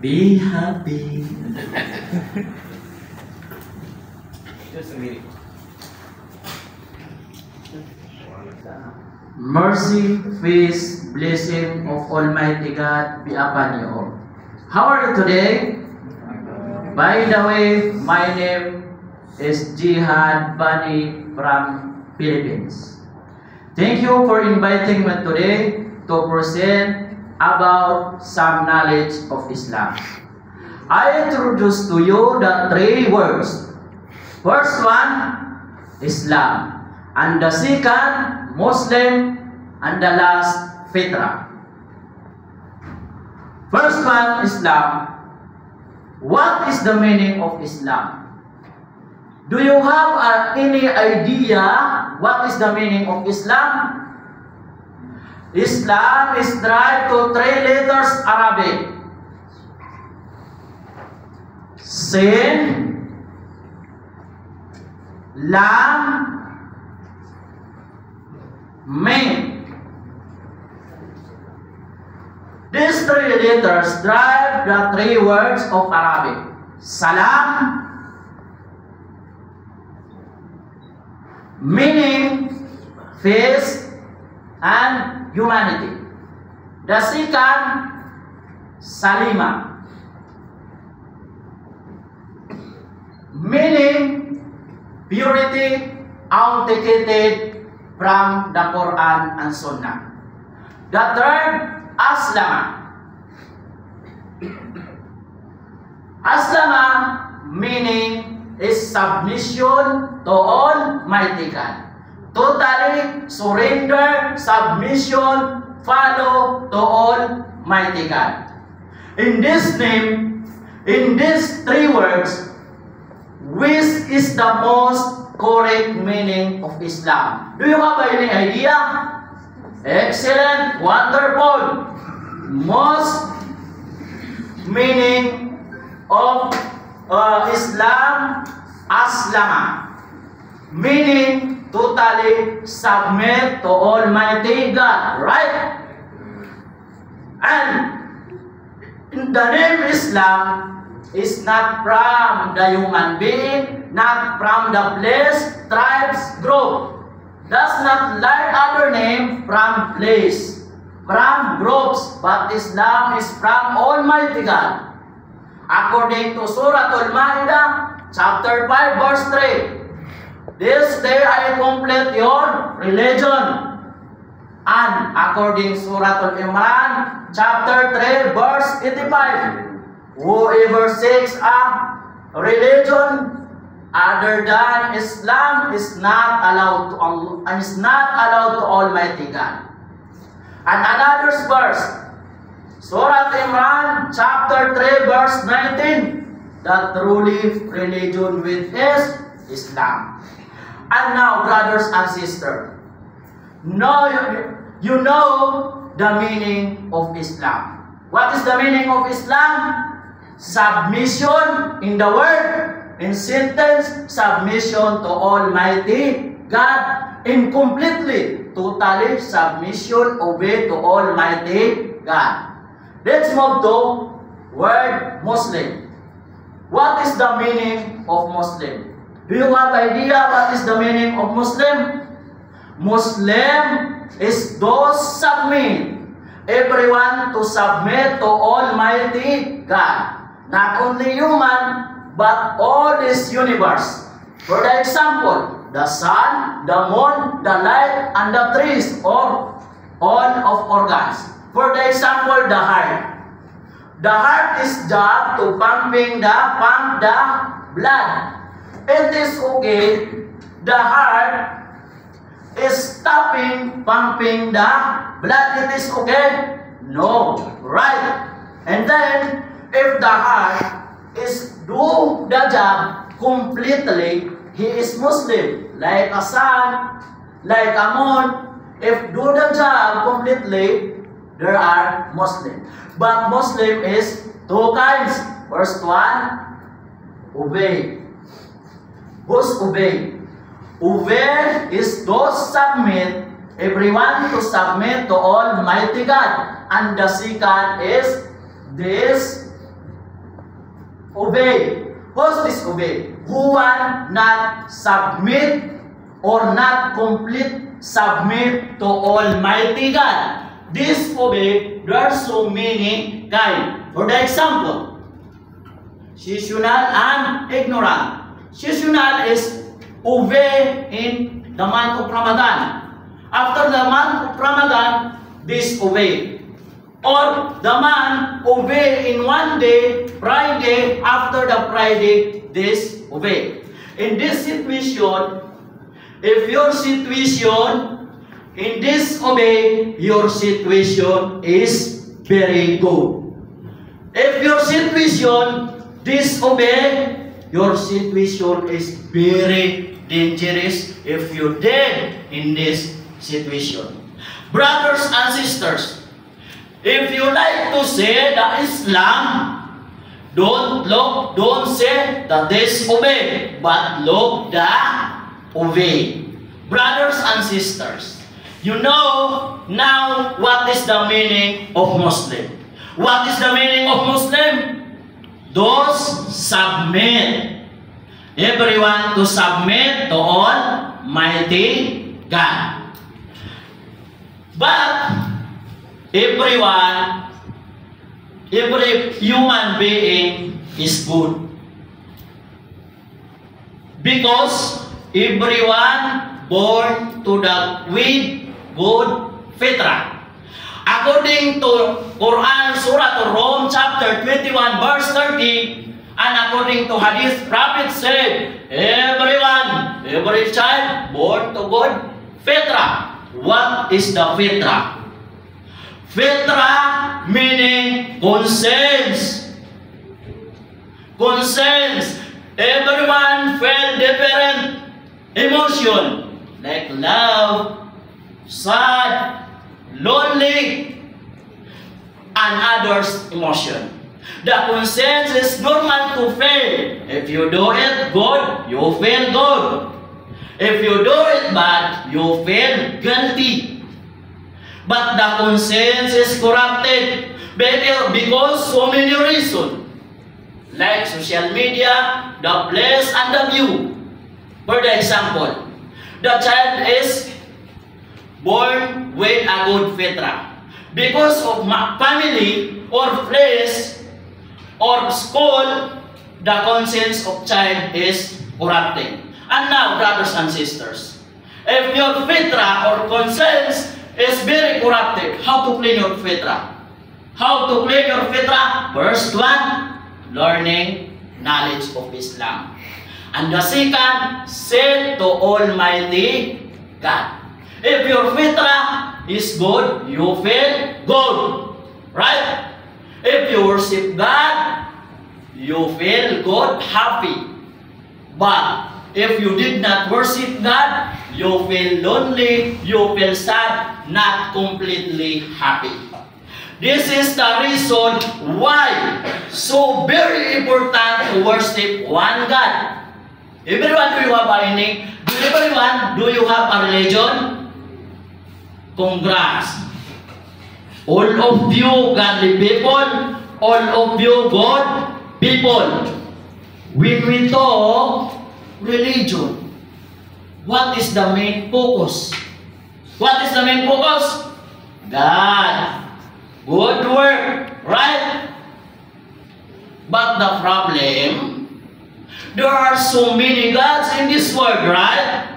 Be happy. Mercy, peace, blessing of Almighty God be upon you all. How are you today? By the way, my name is Jihad Bani from Philippines. Thank you for inviting me today to present about some knowledge of Islam. I introduce to you the three words. First one, Islam. And the second, Muslim. And the last, Fitra. First one, Islam. What is the meaning of Islam? Do you have any idea what is the meaning of Islam? Islam is derived to three letters Arabic. Sin, Lam, Mim. These three letters drive the three words of Arabic. Salam, meaning peace and humanity. The second, Salima, meaning purity authenticated from the Quran and Sunnah. The third, Aslama. Aslama meaning is submission to Almighty God. Totally surrender, submission, follow to Almighty God. In this name, in these three words, which is the most correct meaning of Islam? Do you have any idea? Excellent, wonderful. Most meaning of Islam, Aslama, meaning totally submit to Almighty God, right? And the name Islam is not from the human being, not from the place, tribes, group. Does not like other name from place, from groups, but Islam is from Almighty God. According to Surah Al-Ma'idah, chapter 5, verse 3, this day I complete your religion. And according to Surah Al-Imran, chapter 3, verse 85, whoever seeks a religion other than Islam is not allowed to Allah, is not allowed to Almighty God. And another verse, Surah Imran, chapter 3, verse 19, the truly religion with is Islam. And now, brothers and sisters, you know the meaning of Islam. What is the meaning of Islam? Submission in the word. In sentence, submission to Almighty God, in completely, totally submission, obey to Almighty God. Let's move to word Muslim. What is the meaning of Muslim? Do you have idea what is the meaning of Muslim? Muslim is those submit, everyone to submit to Almighty God. Not only human, but all this universe. For the example, the sun, the moon, the light, and the trees, or all of organs. For the example, the heart. The heart is job to pump the blood. It is okay. The heart is stopping pumping the blood. It is okay? No. Right. And then, if the heart is do the job completely, he is Muslim. Like a sun, like a moon, if do the job completely, there are Muslim. But Muslim is two kinds. First one, obey. Who's obey? Obey is those submit, everyone to submit to Almighty God. And the second is this disobey. Who's disobey? Who one not submit or not complete submit to Almighty God. Disobey, there are so many kind. For the example, seasonal and ignorant. Seasonal is obey in the month of Ramadan. After the month of Ramadan, disobey. Or the man obey in one day, Friday, after the Friday, disobey. In this situation, if your situation in disobey, your situation is very good. If your situation disobey, your situation is very dangerous if you dead in this situation. Brothers and sisters, if you like to say that Islam, don't say the disobey, but look the obey. Brothers and sisters, you know now what is the meaning of Muslim. What is the meaning of Muslim? Those submit. Everyone to submit to Almighty God. But every human being is good. Because everyone born to the with good fitrah. According to Quran, Surah Rum, chapter 21, verse 30, and according to Hadith, Prophet said, every child born to good fitrah. What is the fitrah? Fitrah meaning conscience. Conscience. Everyone felt different emotion like love, sad, lonely, and others emotion. The conscience is normal to feel. If you do it good, you feel good. If you do it bad, you feel guilty. But the conscience is corrupted because so many reasons, like social media, the place, and the view. For the example, the child is born with a good fitrah. Because of family or place or school, the conscience of child is corrupted. And now, brothers and sisters, if your fitrah or conscience is very corrupted, how to clean your fitrah? How to clean your fitrah? First one, learning knowledge of Islam. And the second, say to Almighty God. If your fitrah is good, you feel good. Right? If you worship God, you feel good, happy. But if you did not worship God, you feel lonely, you feel sad, not completely happy. This is the reason why so very important to worship one God. Everyone, do you have a name? Everyone, do you have a religion? Congrats. All of you godly people, all of you God people. When we talk religion, what is the main focus? What is the main focus? God. Good work, right? But the problem, there are so many gods in this world, right?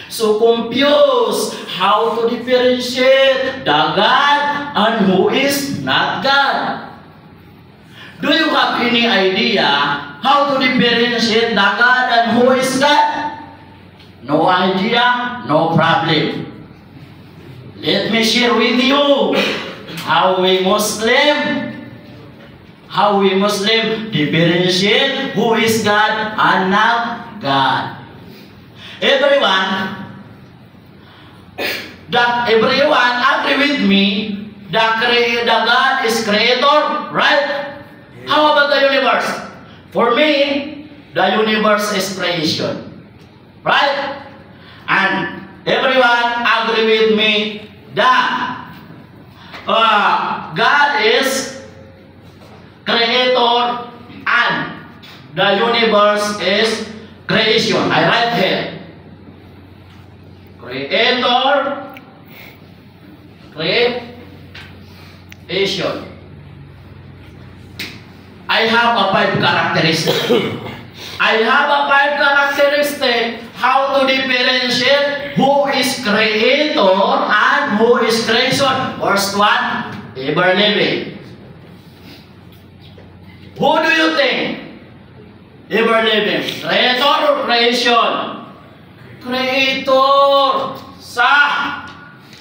So confused how to differentiate the God and who is not God. Do you have any idea how to differentiate the God and who is God? No idea, no problem. Let me share with you how we Muslim differentiate who is God and not God. Everyone agree with me, the God is creator, right? How about the universe? For me, the universe is creation, right? And everyone agree with me that God is creator and the universe is creation. I write here. Creator, creation. I have a 5 characteristics. I have a 5 characteristics how to differentiate who is creator and who is creation. First one, ever living. Who do you think? Ever living. Creator or creation? Creator. Sa.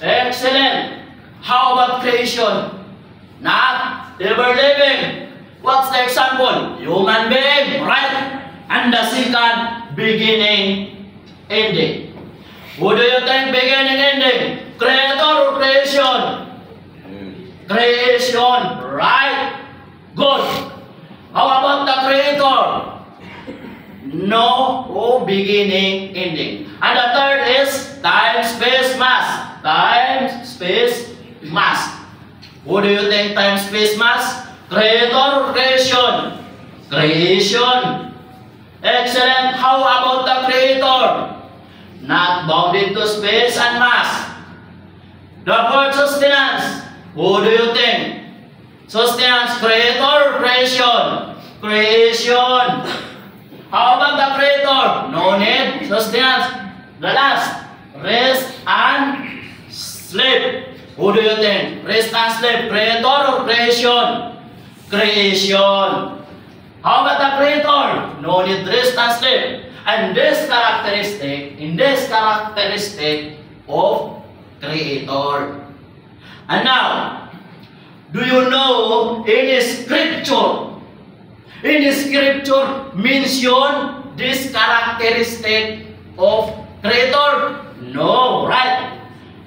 Excellent. How about creation? Not ever living. What's the example? Human being, right? And the second, beginning, ending. Who do you think beginning, ending? Creator or creation? Creation, right? Good. How about the creator? No beginning, ending. And the third is time, space, mass. Time, space, mass. Who do you think time, space, mass? Creator or creation? Creation. Excellent. How about the creator? Not bounded to space and mass. The fourth, sustenance. Who do you think? Sustenance, creator or creation? Creation. How about the creator? No need. Sustenance. The last, rest and sleep. Who do you think? Rest and sleep. Creator or creation? Creation. How about the creator? No need rest and sleep. And this characteristic, of creator. And now, do you know in scripture mention this characteristic of creator? No, right?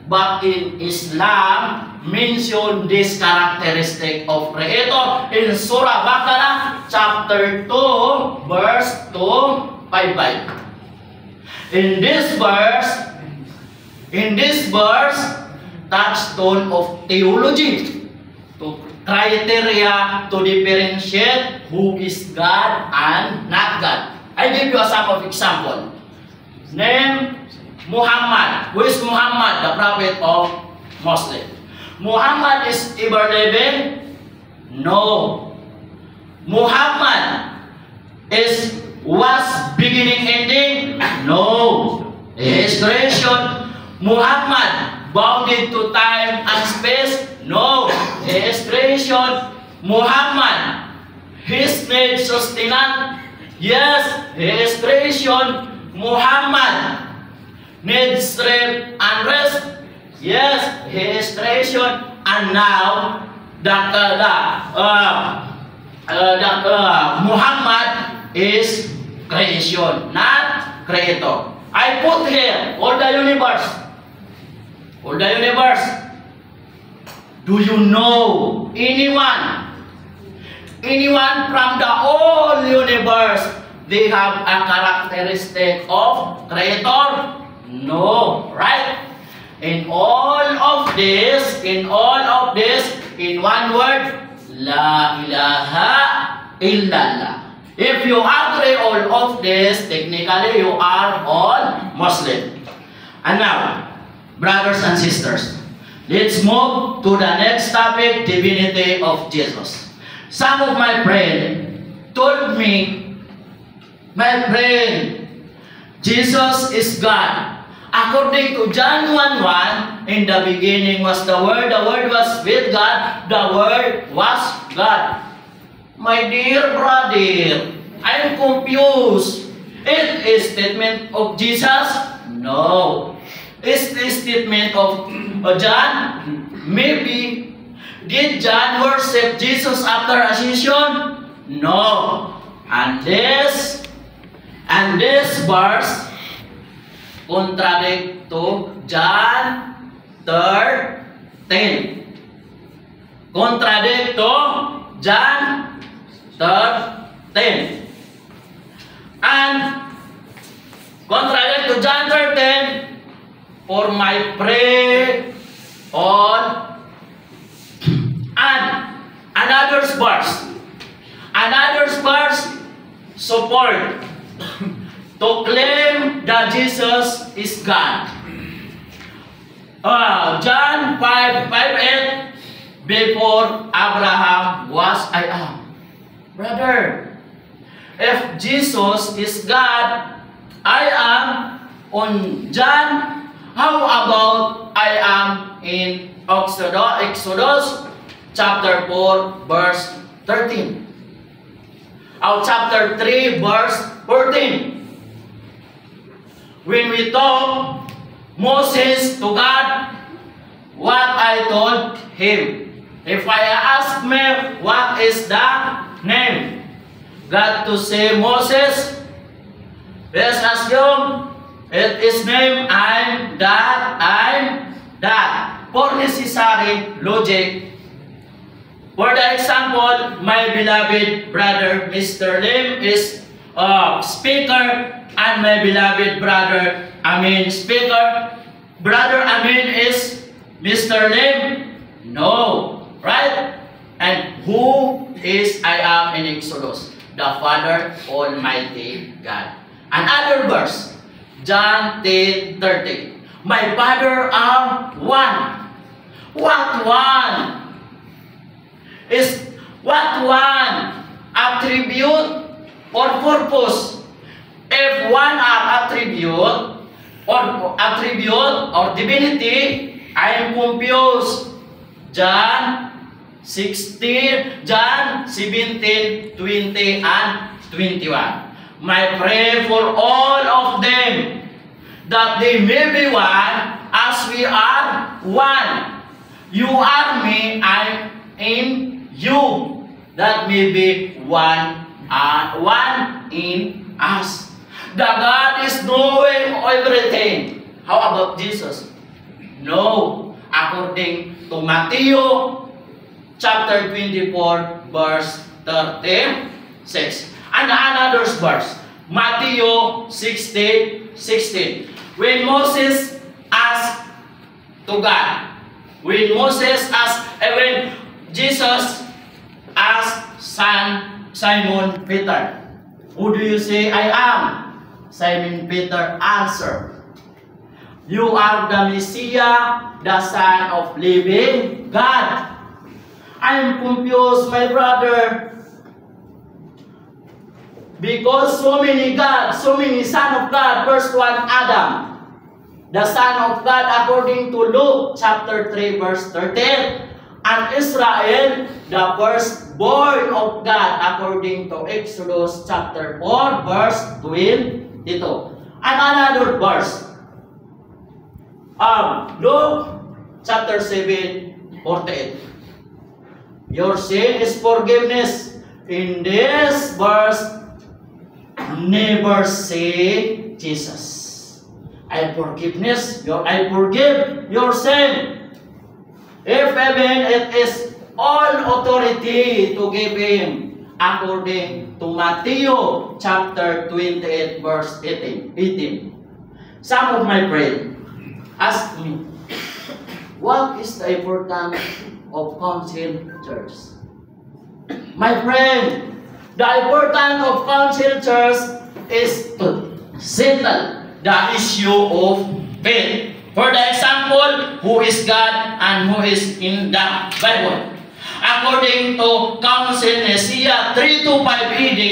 But in Islam, mention this characteristic of creator in Surah Baqarah chapter 2 verse 255. In this verse, touchstone of theology, to criteria to differentiate who is God and not God. I give you a some of example. Name Muhammad. Who is Muhammad? The prophet of Muslim. Muhammad is ever living? No. Muhammad was beginning, ending? No. He is creation. Muhammad bounded to time and space? No. He is creation. Muhammad, his need sustenance? Yes, he is creation. Muhammad needs sleep and rest? Yes, he is creation. And now, Muhammad is creation, not creator. I put here all the universe. All the universe. Do you know anyone from the whole universe, they have a characteristic of creator? No, right? In all of this, in one word, La ilaha illallah. If you agree all of this, technically you are all Muslim. And now, brothers and sisters, let's move to the next topic, divinity of Jesus. Some of my friends told me, my friend, Jesus is God. According to John 1:1, in the beginning was the Word was with God, the Word was God. My dear brother, I'm confused. It is statement of Jesus? No. Is this statement of John? Maybe. Did John worship Jesus after ascension? No. And this verse contradict to John 13. Contradict to John 13. And contradict to John 13 for my pray on and another verse support to claim that Jesus is God. John 5:8, before Abraham was, I am. Brother, if Jesus is God, I am on John, how about I am in Exodus chapter 4 verse 13? Chapter 3 verse 14. When we talk Moses to God, what I told him. If I ask me what is the name, God to say Moses, let's assume it is name I'm that. For necessary logic. For the example, my beloved brother Mr. Lim is speaker, and my beloved brother Amin speaker. Brother Amin is Mr. Lim? No. Right? And who is I am in Exodus? The Father Almighty God. Another verse, John 10:30. My Father are one. What one? Is what one attribute or purpose? If one are attribute or divinity, I am confused. John 16, John 17, 20, and 21. My prayer for all of them, that they may be one as we are one. You are me, I am in you, that may be one in us. The God is knowing everything. How about Jesus? No. According to Matthew chapter 24 verse 36. And another verse, Matthew 16:16. When Moses asked to God, when Jesus asked Simon Peter, who do you say I am? Simon Peter answered, you are the Messiah, the Son of living God. I am confused, my brother, because so many God, so many Son of God. First one, Adam, the Son of God, according to Luke chapter 3 verse 13, and Israel, the firstborn of God, according to Exodus chapter 4 verse 22. And another verse, Luke chapter 7:48. Your sin is forgiveness. In this verse, never say Jesus. I forgive your sin. If even it is all authority to give him, according to Matthew chapter 28 verse 18. Some of my friends ask me, what is the importance of council church? My friend, the importance of council church is to settle the issue of faith. For the example, who is God and who is in the Bible. According to Council Nicaea 325 AD,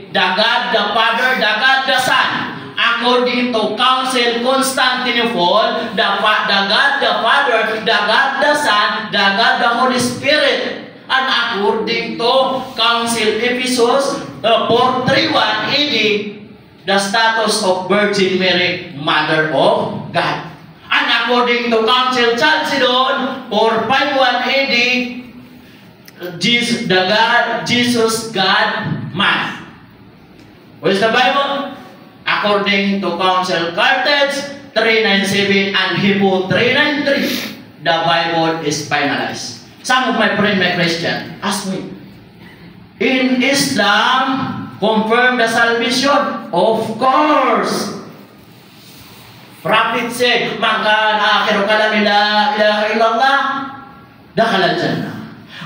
the God the Father, the God the Son. According to Council Constantinople, the God the Father, the God the Son, the God the Holy Spirit. And according to Council Ephesus 431 AD, the status of Virgin Mary, Mother of God. And according to Council Chalcedon 451 AD, Jesus God, man. What is the Bible? According to Council Carthage 397 and Hebrew 393, the Bible is finalized. Some of my friends, my Christian, ask me, in Islam, confirm the salvation? Of course. Prophet said, "Man kana akhiru kalami la ilaha illallah, dakhala al-jannah.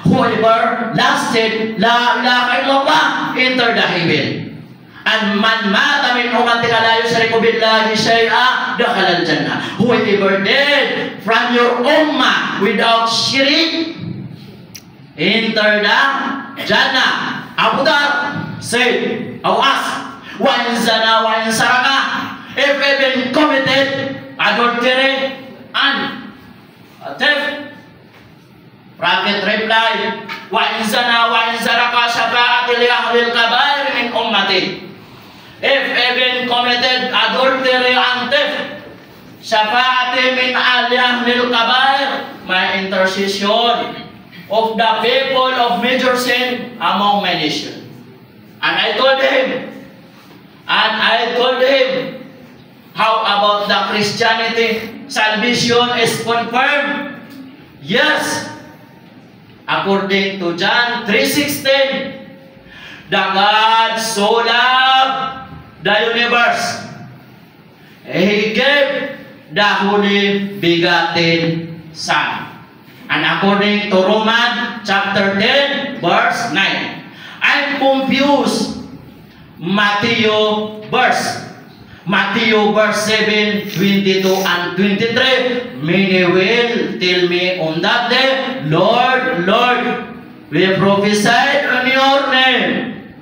Whoever lasted la ilaha illallah, enter the heaven." And man mata min umatika la yushriku billahi shay'a dakhala al-jannah. Whoever dead from your ummah without shirk enter the Jannah. Abu Dhar said, or asked, wa in zana wa in saraka, if even committed adultery and theft. Prophet replied, wa in zana wa in saraka shafa'ati li ahli al-kabair min ummati. If even committed adultery and theft, shafa'ati min ahli al-kabair, my intercession of the people of major sin among my nation. And I told him, how about the Christianity? Salvation is confirmed. Yes. According to John 3:16, the God so loved the universe, He gave the only begotten Son. And according to Romans chapter 10, verse 9, I'm confused. Matthew verse 7, 22 and 23, many will tell me on that day, Lord, Lord, we prophesied in your name,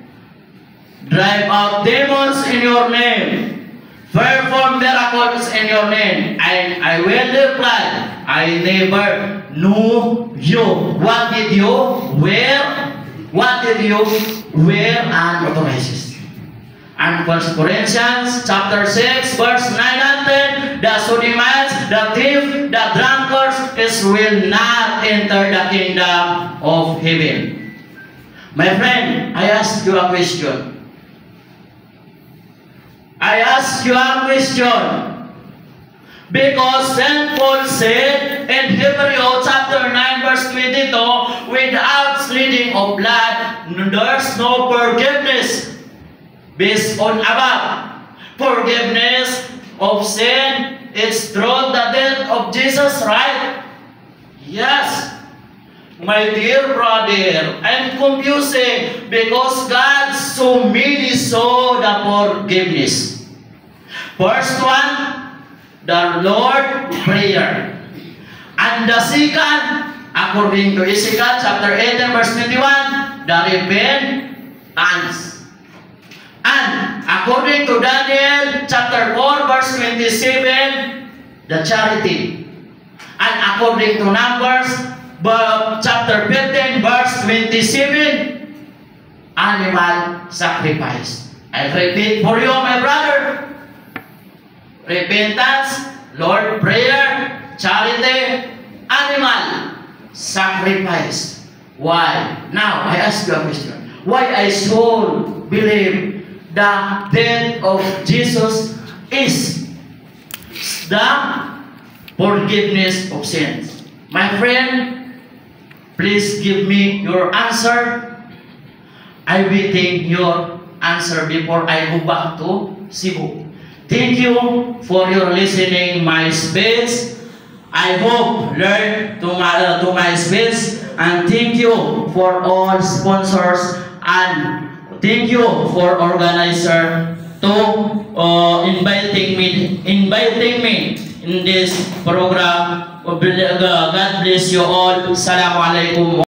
drive out demons in your name, perform miracles in your name. And I will reply, I never knew you. What did you wear? What did you wear unauthorized? And 1 Corinthians chapter 6, verse 9 and 10, the sodomites, the thief, the drunkards will not enter the kingdom of heaven. My friend, I ask you a question. Because St. Paul said in Hebrews chapter 9 verse 22, without shedding of blood, there's no forgiveness. Based on above, forgiveness of sin is through the death of Jesus, right? Yes. My dear brother, I'm confusing because God so many saw the forgiveness. First one, the Lord Prayer. And the second, according to Ezekiel chapter 18 verse 21, the repentance. And according to Daniel chapter 4 verse 27, the charity. And according to Numbers chapter 15 verse 27, animal sacrifice. I repeat for you, my brother. Repentance, Lord Prayer, charity, animal sacrifice. Why? Now, I ask you a question. Why I so believe the death of Jesus is the forgiveness of sins? My friend, please give me your answer. I'm waiting your answer before I go back to Cebu. Thank you for your listening my speech. I hope learn to my speech, and thank you for all sponsors, and thank you for organizer to inviting me in this program. God bless you all. Assalamualaikum.